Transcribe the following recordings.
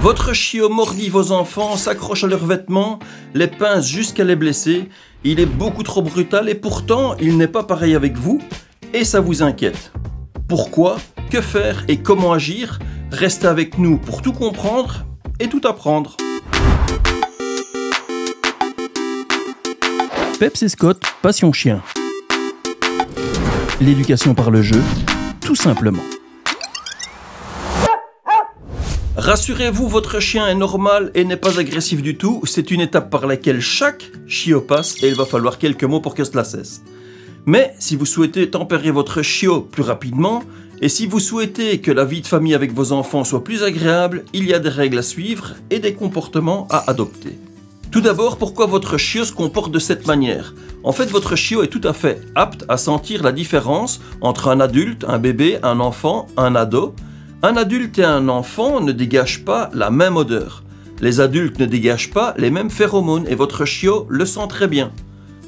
Votre chiot mordit vos enfants, s'accroche à leurs vêtements, les pince jusqu'à les blesser. Il est beaucoup trop brutal et pourtant il n'est pas pareil avec vous et ça vous inquiète. Pourquoi, que faire et comment agir? Restez avec nous pour tout comprendre et tout apprendre. Peps et Scott, passion chien. L'éducation par le jeu, tout simplement. Rassurez-vous, votre chien est normal et n'est pas agressif du tout. C'est une étape par laquelle chaque chiot passe et il va falloir quelques mots pour que cela cesse. Mais si vous souhaitez tempérer votre chiot plus rapidement et si vous souhaitez que la vie de famille avec vos enfants soit plus agréable, il y a des règles à suivre et des comportements à adopter. Tout d'abord, pourquoi votre chiot se comporte de cette manière? En fait, votre chiot est tout à fait apte à sentir la différence entre un adulte, un bébé, un enfant, un ado. Un adulte et un enfant ne dégagent pas la même odeur. Les adultes ne dégagent pas les mêmes phéromones et votre chiot le sent très bien.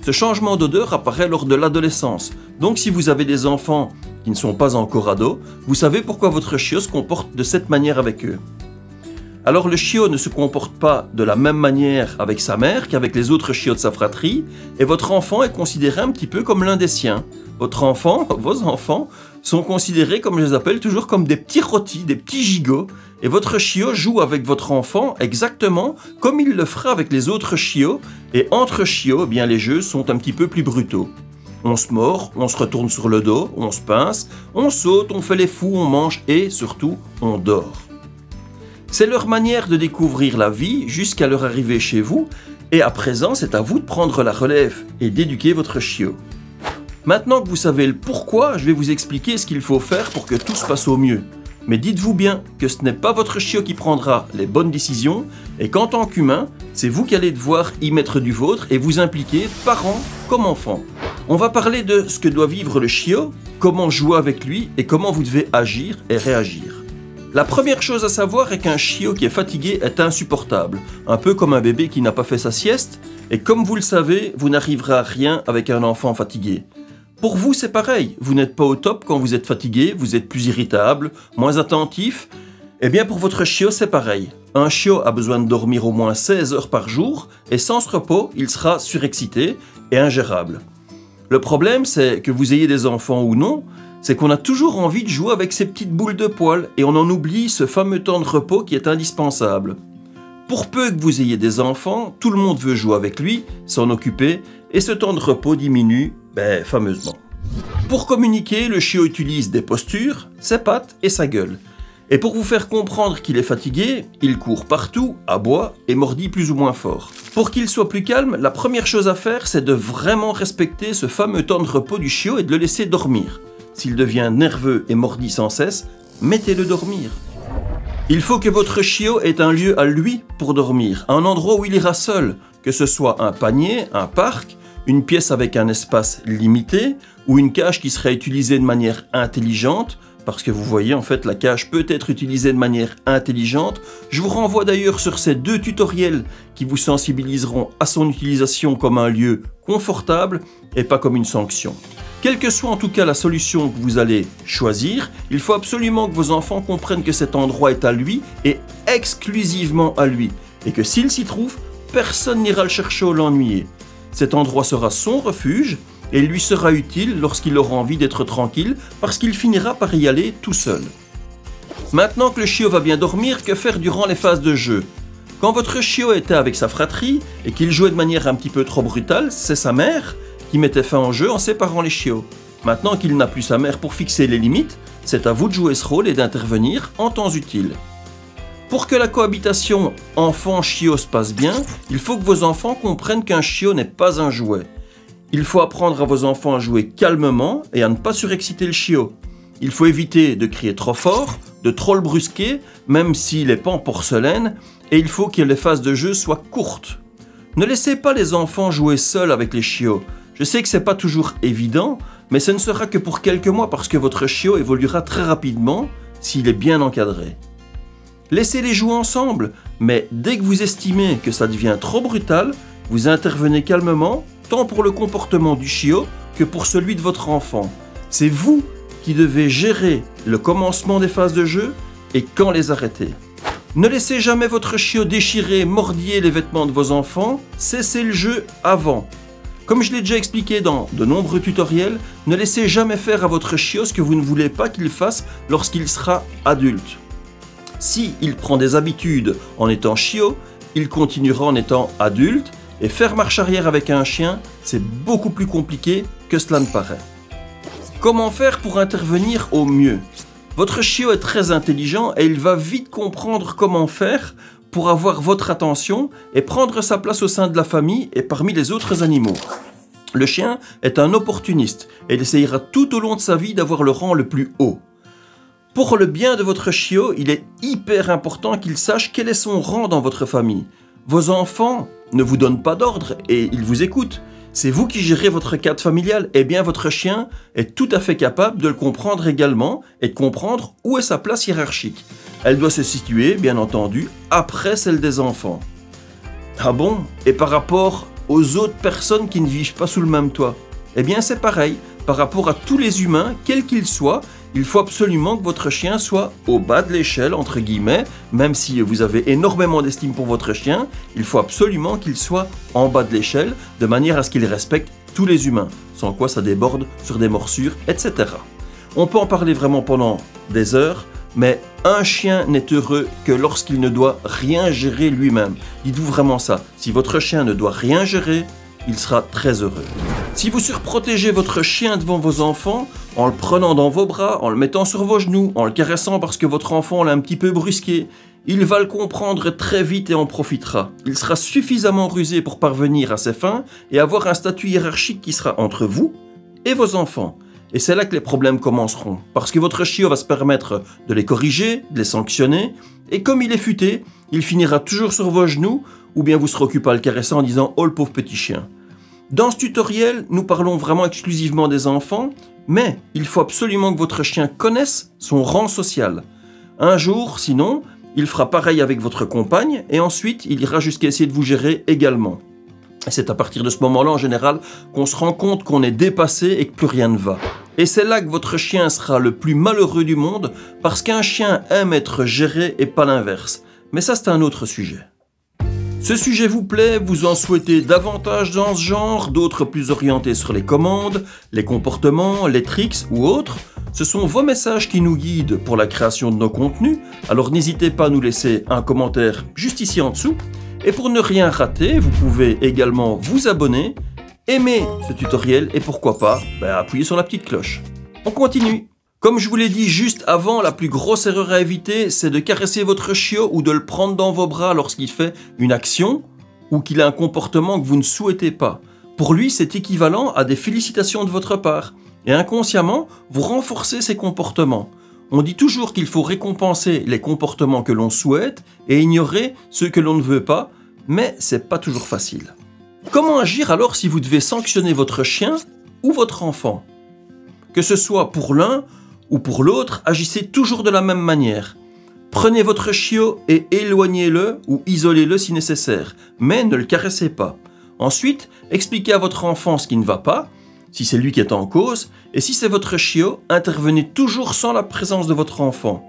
Ce changement d'odeur apparaît lors de l'adolescence. Donc si vous avez des enfants qui ne sont pas encore ados, vous savez pourquoi votre chiot se comporte de cette manière avec eux. Alors le chiot ne se comporte pas de la même manière avec sa mère qu'avec les autres chiots de sa fratrie et votre enfant est considéré un petit peu comme l'un des siens. Votre enfant, vos enfants, sont considérés, comme je les appelle, toujours comme des petits rôtis, des petits gigots. Et votre chiot joue avec votre enfant exactement comme il le fera avec les autres chiots. Et entre chiots, eh bien, les jeux sont un petit peu plus brutaux. On se mord, on se retourne sur le dos, on se pince, on saute, on fait les fous, on mange et surtout, on dort. C'est leur manière de découvrir la vie jusqu'à leur arrivée chez vous. Et à présent, c'est à vous de prendre la relève et d'éduquer votre chiot. Maintenant que vous savez le pourquoi, je vais vous expliquer ce qu'il faut faire pour que tout se passe au mieux. Mais dites-vous bien que ce n'est pas votre chiot qui prendra les bonnes décisions et qu'en tant qu'humain, c'est vous qui allez devoir y mettre du vôtre et vous impliquer, parents comme enfants. On va parler de ce que doit vivre le chiot, comment jouer avec lui et comment vous devez agir et réagir. La première chose à savoir est qu'un chiot qui est fatigué est insupportable, un peu comme un bébé qui n'a pas fait sa sieste, et comme vous le savez, vous n'arriverez à rien avec un enfant fatigué. Pour vous, c'est pareil, vous n'êtes pas au top quand vous êtes fatigué, vous êtes plus irritable, moins attentif. Eh bien pour votre chiot, c'est pareil. Un chiot a besoin de dormir au moins 16 heures par jour, et sans ce repos, il sera surexcité et ingérable. Le problème, c'est que vous ayez des enfants ou non, c'est qu'on a toujours envie de jouer avec ces petites boules de poils, et on en oublie ce fameux temps de repos qui est indispensable. Pour peu que vous ayez des enfants, tout le monde veut jouer avec lui, s'en occuper, et ce temps de repos diminue, fameusement. Pour communiquer, le chiot utilise des postures, ses pattes et sa gueule. Et pour vous faire comprendre qu'il est fatigué, il court partout, aboie et mordit plus ou moins fort. Pour qu'il soit plus calme, la première chose à faire, c'est de vraiment respecter ce fameux temps de repos du chiot et de le laisser dormir. S'il devient nerveux et mordit sans cesse, mettez-le dormir. Il faut que votre chiot ait un lieu à lui pour dormir, un endroit où il ira seul, que ce soit un panier, un parc, une pièce avec un espace limité ou une cage qui serait utilisée de manière intelligente, parce que vous voyez en fait la cage peut être utilisée de manière intelligente. Je vous renvoie d'ailleurs sur ces 2 tutoriels qui vous sensibiliseront à son utilisation comme un lieu confortable et pas comme une sanction. Quelle que soit en tout cas la solution que vous allez choisir, il faut absolument que vos enfants comprennent que cet endroit est à lui et exclusivement à lui, et que s'il s'y trouve, personne n'ira le chercher ou l'ennuyer. Cet endroit sera son refuge et il lui sera utile lorsqu'il aura envie d'être tranquille parce qu'il finira par y aller tout seul. Maintenant que le chiot va bien dormir, que faire durant les phases de jeu? Quand votre chiot était avec sa fratrie et qu'il jouait de manière un petit peu trop brutale, c'est sa mère qui mettait fin au jeu en séparant les chiots. Maintenant qu'il n'a plus sa mère pour fixer les limites, c'est à vous de jouer ce rôle et d'intervenir en temps utile. Pour que la cohabitation enfant-chiot se passe bien, il faut que vos enfants comprennent qu'un chiot n'est pas un jouet. Il faut apprendre à vos enfants à jouer calmement et à ne pas surexciter le chiot. Il faut éviter de crier trop fort, de trop le brusquer, même s'il n'est pas en porcelaine, et il faut que les phases de jeu soient courtes. Ne laissez pas les enfants jouer seuls avec les chiots. Je sais que c'est pas toujours évident, mais ce ne sera que pour quelques mois parce que votre chiot évoluera très rapidement s'il est bien encadré. Laissez-les jouer ensemble, mais dès que vous estimez que ça devient trop brutal, vous intervenez calmement, tant pour le comportement du chiot que pour celui de votre enfant. C'est vous qui devez gérer le commencement des phases de jeu et quand les arrêter. Ne laissez jamais votre chiot déchirer, mordiller les vêtements de vos enfants, cessez le jeu avant. Comme je l'ai déjà expliqué dans de nombreux tutoriels, ne laissez jamais faire à votre chiot ce que vous ne voulez pas qu'il fasse lorsqu'il sera adulte. Si il prend des habitudes en étant chiot, il continuera en étant adulte, et faire marche arrière avec un chien, c'est beaucoup plus compliqué que cela ne paraît. Comment faire pour intervenir au mieux? Votre chiot est très intelligent et il va vite comprendre comment faire pour avoir votre attention et prendre sa place au sein de la famille et parmi les autres animaux. Le chien est un opportuniste et il essayera tout au long de sa vie d'avoir le rang le plus haut. Pour le bien de votre chiot, il est hyper important qu'il sache quel est son rang dans votre famille. Vos enfants ne vous donnent pas d'ordre et ils vous écoutent. C'est vous qui gérez votre cadre familial. Eh bien, votre chien est tout à fait capable de le comprendre également et de comprendre où est sa place hiérarchique. Elle doit se situer, bien entendu, après celle des enfants. Ah bon? Et par rapport aux autres personnes qui ne vivent pas sous le même toit? Eh bien, c'est pareil. Par rapport à tous les humains, quels qu'ils soient, il faut absolument que votre chien soit au bas de l'échelle, entre guillemets. Même si vous avez énormément d'estime pour votre chien, il faut absolument qu'il soit en bas de l'échelle, de manière à ce qu'il respecte tous les humains, sans quoi ça déborde sur des morsures, etc. On peut en parler vraiment pendant des heures, mais un chien n'est heureux que lorsqu'il ne doit rien gérer lui-même. Dites-vous vraiment ça. Si votre chien ne doit rien gérer, il sera très heureux. Si vous surprotégez votre chien devant vos enfants, en le prenant dans vos bras, en le mettant sur vos genoux, en le caressant parce que votre enfant l'a un petit peu brusqué, il va le comprendre très vite et en profitera. Il sera suffisamment rusé pour parvenir à ses fins et avoir un statut hiérarchique qui sera entre vous et vos enfants. Et c'est là que les problèmes commenceront, parce que votre chiot va se permettre de les corriger, de les sanctionner, et comme il est futé, il finira toujours sur vos genoux, ou bien vous serez occupé à le caresser en disant « Oh le pauvre petit chien ». Dans ce tutoriel, nous parlons vraiment exclusivement des enfants, mais il faut absolument que votre chien connaisse son rang social. Un jour, sinon, il fera pareil avec votre compagne, et ensuite il ira jusqu'à essayer de vous gérer également. Et c'est à partir de ce moment-là, en général, qu'on se rend compte qu'on est dépassé et que plus rien ne va. Et c'est là que votre chien sera le plus malheureux du monde, parce qu'un chien aime être géré et pas l'inverse. Mais ça, c'est un autre sujet. Ce sujet vous plaît, vous en souhaitez davantage dans ce genre, d'autres plus orientés sur les commandes, les comportements, les tricks ou autres? Ce sont vos messages qui nous guident pour la création de nos contenus, alors n'hésitez pas à nous laisser un commentaire juste ici en dessous. Et pour ne rien rater, vous pouvez également vous abonner, aimer ce tutoriel et pourquoi pas, appuyer sur la petite cloche. On continue. Comme je vous l'ai dit juste avant, la plus grosse erreur à éviter, c'est de caresser votre chiot ou de le prendre dans vos bras lorsqu'il fait une action ou qu'il a un comportement que vous ne souhaitez pas. Pour lui, c'est équivalent à des félicitations de votre part. Et inconsciemment, vous renforcez ces comportements. On dit toujours qu'il faut récompenser les comportements que l'on souhaite et ignorer ceux que l'on ne veut pas, mais c'est pas toujours facile. Comment agir alors si vous devez sanctionner votre chien ou votre enfant? Que ce soit pour l'un ou pour l'autre, agissez toujours de la même manière. Prenez votre chiot et éloignez-le ou isolez-le si nécessaire, mais ne le caressez pas. Ensuite, expliquez à votre enfant ce qui ne va pas, si c'est lui qui est en cause, et si c'est votre chiot, intervenez toujours sans la présence de votre enfant.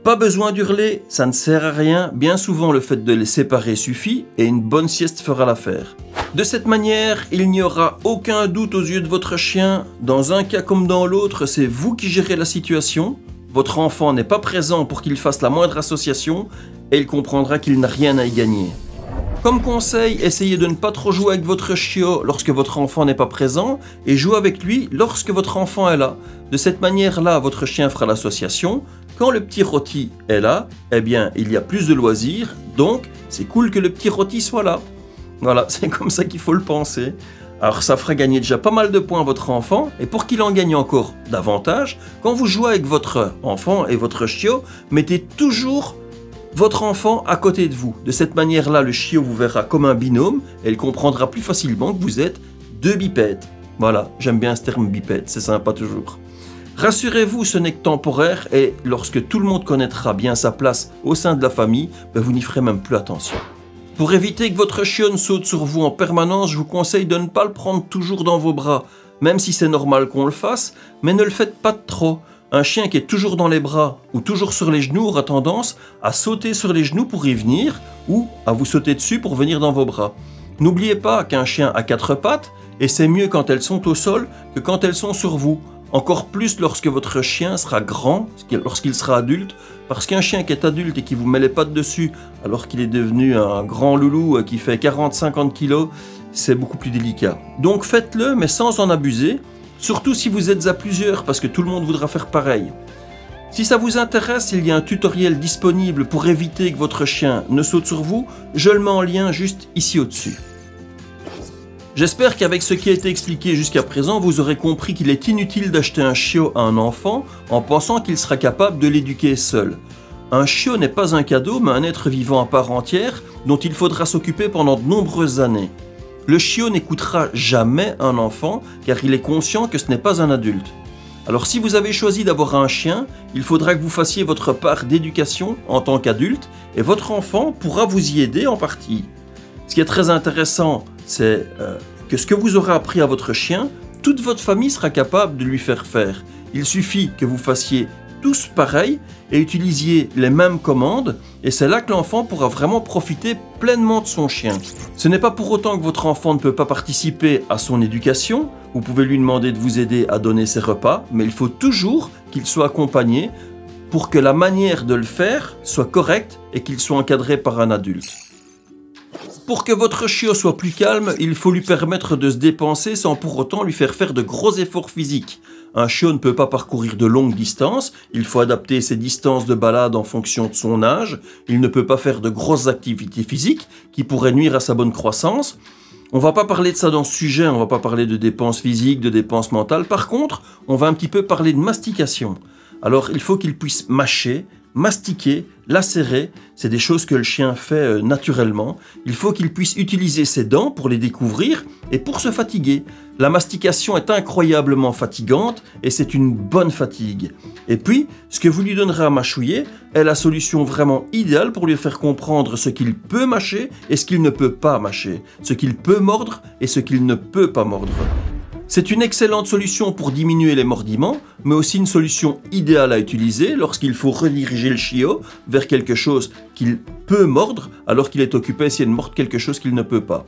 Pas besoin d'hurler, ça ne sert à rien, bien souvent le fait de les séparer suffit et une bonne sieste fera l'affaire. De cette manière, il n'y aura aucun doute aux yeux de votre chien, dans un cas comme dans l'autre, c'est vous qui gérez la situation, votre enfant n'est pas présent pour qu'il fasse la moindre association et il comprendra qu'il n'a rien à y gagner. Comme conseil, essayez de ne pas trop jouer avec votre chiot lorsque votre enfant n'est pas présent et jouez avec lui lorsque votre enfant est là. De cette manière-là, votre chien fera l'association. Quand le petit rôti est là, eh bien, il y a plus de loisirs, donc c'est cool que le petit rôti soit là. Voilà, c'est comme ça qu'il faut le penser. Alors ça fera gagner déjà pas mal de points à votre enfant, et pour qu'il en gagne encore davantage, quand vous jouez avec votre enfant et votre chiot, mettez toujours votre enfant à côté de vous. De cette manière-là, le chiot vous verra comme un binôme et il comprendra plus facilement que vous êtes deux bipèdes. Voilà, j'aime bien ce terme bipède, c'est sympa toujours. Rassurez-vous, ce n'est que temporaire et lorsque tout le monde connaîtra bien sa place au sein de la famille, vous n'y ferez même plus attention. Pour éviter que votre chiot ne saute sur vous en permanence, je vous conseille de ne pas le prendre toujours dans vos bras, même si c'est normal qu'on le fasse, mais ne le faites pas de trop. Un chien qui est toujours dans les bras ou toujours sur les genoux aura tendance à sauter sur les genoux pour y venir ou à vous sauter dessus pour venir dans vos bras. N'oubliez pas qu'un chien a 4 pattes et c'est mieux quand elles sont au sol que quand elles sont sur vous. Encore plus lorsque votre chien sera grand, lorsqu'il sera adulte, parce qu'un chien qui est adulte et qui vous met les pattes dessus alors qu'il est devenu un grand loulou qui fait 40-50 kilos, c'est beaucoup plus délicat. Donc faites-le mais sans en abuser. Surtout si vous êtes à plusieurs, parce que tout le monde voudra faire pareil. Si ça vous intéresse, il y a un tutoriel disponible pour éviter que votre chien ne saute sur vous. Je le mets en lien juste ici au-dessus. J'espère qu'avec ce qui a été expliqué jusqu'à présent, vous aurez compris qu'il est inutile d'acheter un chiot à un enfant en pensant qu'il sera capable de l'éduquer seul. Un chiot n'est pas un cadeau, mais un être vivant à part entière dont il faudra s'occuper pendant de nombreuses années. Le chiot n'écoutera jamais un enfant car il est conscient que ce n'est pas un adulte. Alors si vous avez choisi d'avoir un chien, il faudra que vous fassiez votre part d'éducation en tant qu'adulte et votre enfant pourra vous y aider en partie. Ce qui est très intéressant, c'est que ce que vous aurez appris à votre chien, toute votre famille sera capable de lui faire faire. Il suffit que vous fassiez tous pareil et utilisiez les mêmes commandes et c'est là que l'enfant pourra vraiment profiter pleinement de son chien. Ce n'est pas pour autant que votre enfant ne peut pas participer à son éducation, vous pouvez lui demander de vous aider à donner ses repas, mais il faut toujours qu'il soit accompagné pour que la manière de le faire soit correcte et qu'il soit encadré par un adulte. Pour que votre chiot soit plus calme, il faut lui permettre de se dépenser sans pour autant lui faire faire de gros efforts physiques. Un chiot ne peut pas parcourir de longues distances, il faut adapter ses distances de balade en fonction de son âge, il ne peut pas faire de grosses activités physiques qui pourraient nuire à sa bonne croissance. On va pas parler de ça dans ce sujet, on va pas parler de dépenses physiques, de dépenses mentales, par contre, on va un petit peu parler de mastication. Alors il faut qu'il puisse mâcher, mastiquer, lacérer, c'est des choses que le chien fait naturellement. Il faut qu'il puisse utiliser ses dents pour les découvrir et pour se fatiguer. La mastication est incroyablement fatigante et c'est une bonne fatigue. Et puis, ce que vous lui donnerez à mâchouiller est la solution vraiment idéale pour lui faire comprendre ce qu'il peut mâcher et ce qu'il ne peut pas mâcher, ce qu'il peut mordre et ce qu'il ne peut pas mordre. C'est une excellente solution pour diminuer les mordiments, mais aussi une solution idéale à utiliser lorsqu'il faut rediriger le chiot vers quelque chose qu'il peut mordre alors qu'il est occupé à essayer de mordre quelque chose qu'il ne peut pas.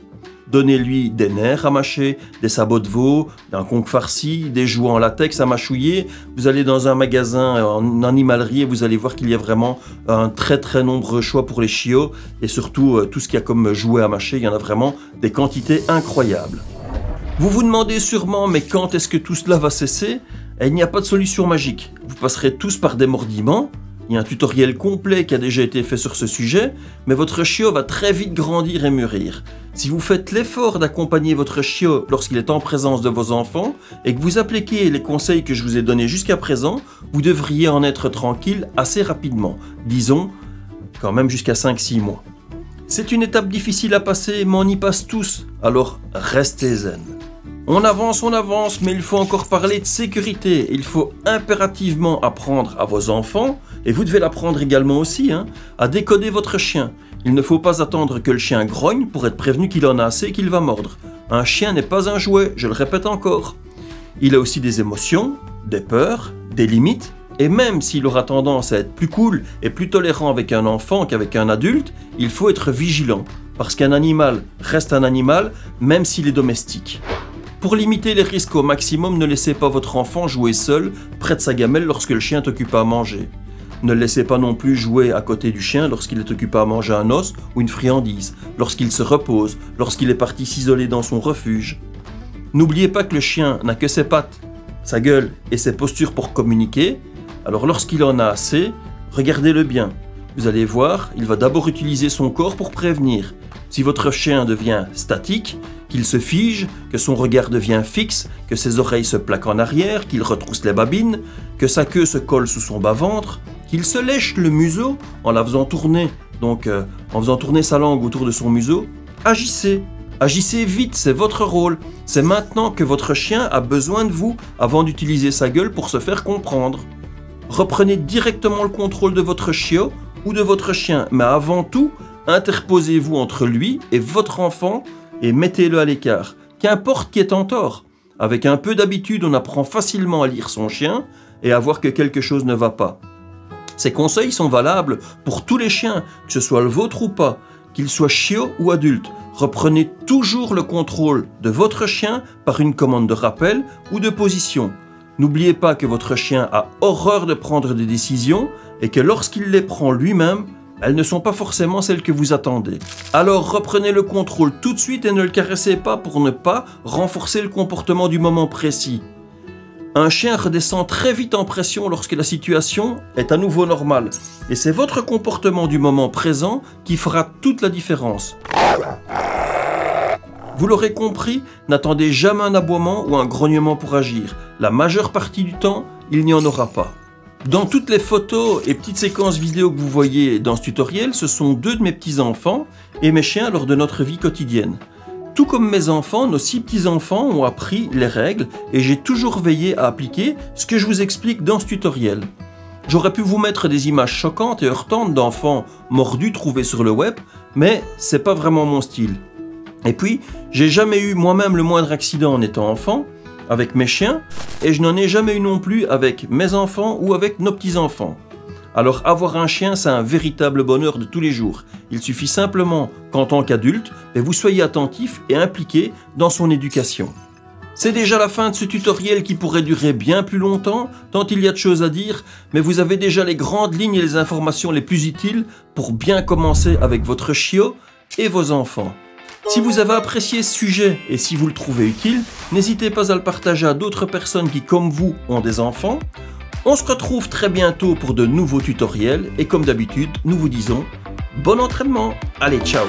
Donnez-lui des nerfs à mâcher, des sabots de veau, un conque farci, des jouets en latex à mâchouiller. Vous allez dans un magasin en animalerie et vous allez voir qu'il y a vraiment un très nombreux choix pour les chiots et surtout tout ce qu'il y a comme jouets à mâcher, il y en a vraiment des quantités incroyables. Vous vous demandez sûrement, mais quand est-ce que tout cela va cesser? Et il n'y a pas de solution magique. Vous passerez tous par des mordiments. Il y a un tutoriel complet qui a déjà été fait sur ce sujet, mais votre chiot va très vite grandir et mûrir. Si vous faites l'effort d'accompagner votre chiot lorsqu'il est en présence de vos enfants et que vous appliquez les conseils que je vous ai donnés jusqu'à présent, vous devriez en être tranquille assez rapidement. Disons, quand même jusqu'à 5-6 mois. C'est une étape difficile à passer, mais on y passe tous, alors restez zen. On avance, mais il faut encore parler de sécurité. Il faut impérativement apprendre à vos enfants, et vous devez l'apprendre également aussi, à décoder votre chien. Il ne faut pas attendre que le chien grogne pour être prévenu qu'il en a assez et qu'il va mordre. Un chien n'est pas un jouet, je le répète encore. Il a aussi des émotions, des peurs, des limites, et même s'il aura tendance à être plus cool et plus tolérant avec un enfant qu'avec un adulte, il faut être vigilant, parce qu'un animal reste un animal, même s'il est domestique. Pour limiter les risques au maximum, ne laissez pas votre enfant jouer seul près de sa gamelle lorsque le chien est occupé à manger. Ne le laissez pas non plus jouer à côté du chien lorsqu'il est occupé à manger un os ou une friandise, lorsqu'il se repose, lorsqu'il est parti s'isoler dans son refuge. N'oubliez pas que le chien n'a que ses pattes, sa gueule et ses postures pour communiquer, alors lorsqu'il en a assez, regardez-le bien. Vous allez voir, il va d'abord utiliser son corps pour prévenir. Si votre chien devient statique, qu'il se fige, que son regard devient fixe, que ses oreilles se plaquent en arrière, qu'il retrousse les babines, que sa queue se colle sous son bas-ventre, qu'il se lèche le museau en la faisant tourner, donc en faisant tourner sa langue autour de son museau, agissez. Agissez vite, c'est votre rôle. C'est maintenant que votre chien a besoin de vous avant d'utiliser sa gueule pour se faire comprendre. Reprenez directement le contrôle de votre chiot ou de votre chien, mais avant tout, interposez-vous entre lui et votre enfant et mettez-le à l'écart, qu'importe qui est en tort. Avec un peu d'habitude, on apprend facilement à lire son chien, et à voir que quelque chose ne va pas. Ces conseils sont valables pour tous les chiens, que ce soit le vôtre ou pas, qu'il soit chiot ou adulte. Reprenez toujours le contrôle de votre chien par une commande de rappel ou de position. N'oubliez pas que votre chien a horreur de prendre des décisions et que lorsqu'il les prend lui-même, elles ne sont pas forcément celles que vous attendez. Alors reprenez le contrôle tout de suite et ne le caressez pas pour ne pas renforcer le comportement du moment précis. Un chien redescend très vite en pression lorsque la situation est à nouveau normale. Et c'est votre comportement du moment présent qui fera toute la différence. Vous l'aurez compris, n'attendez jamais un aboiement ou un grognement pour agir. La majeure partie du temps, il n'y en aura pas. Dans toutes les photos et petites séquences vidéo que vous voyez dans ce tutoriel, ce sont 2 de mes petits-enfants et mes chiens lors de notre vie quotidienne. Tout comme mes enfants, nos 6 petits-enfants ont appris les règles et j'ai toujours veillé à appliquer ce que je vous explique dans ce tutoriel. J'aurais pu vous mettre des images choquantes et heurtantes d'enfants mordus trouvés sur le web, mais c'est pas vraiment mon style. Et puis, j'ai jamais eu moi-même le moindre accident en étant enfant avec mes chiens et je n'en ai jamais eu non plus avec mes enfants ou avec nos petits-enfants. Alors avoir un chien, c'est un véritable bonheur de tous les jours. Il suffit simplement qu'en tant qu'adulte, vous soyez attentif et impliqué dans son éducation. C'est déjà la fin de ce tutoriel qui pourrait durer bien plus longtemps, tant il y a de choses à dire, mais vous avez déjà les grandes lignes et les informations les plus utiles pour bien commencer avec votre chiot et vos enfants. Si vous avez apprécié ce sujet et si vous le trouvez utile, n'hésitez pas à le partager à d'autres personnes qui, comme vous, ont des enfants. On se retrouve très bientôt pour de nouveaux tutoriels et comme d'habitude, nous vous disons bon entraînement. Allez, ciao!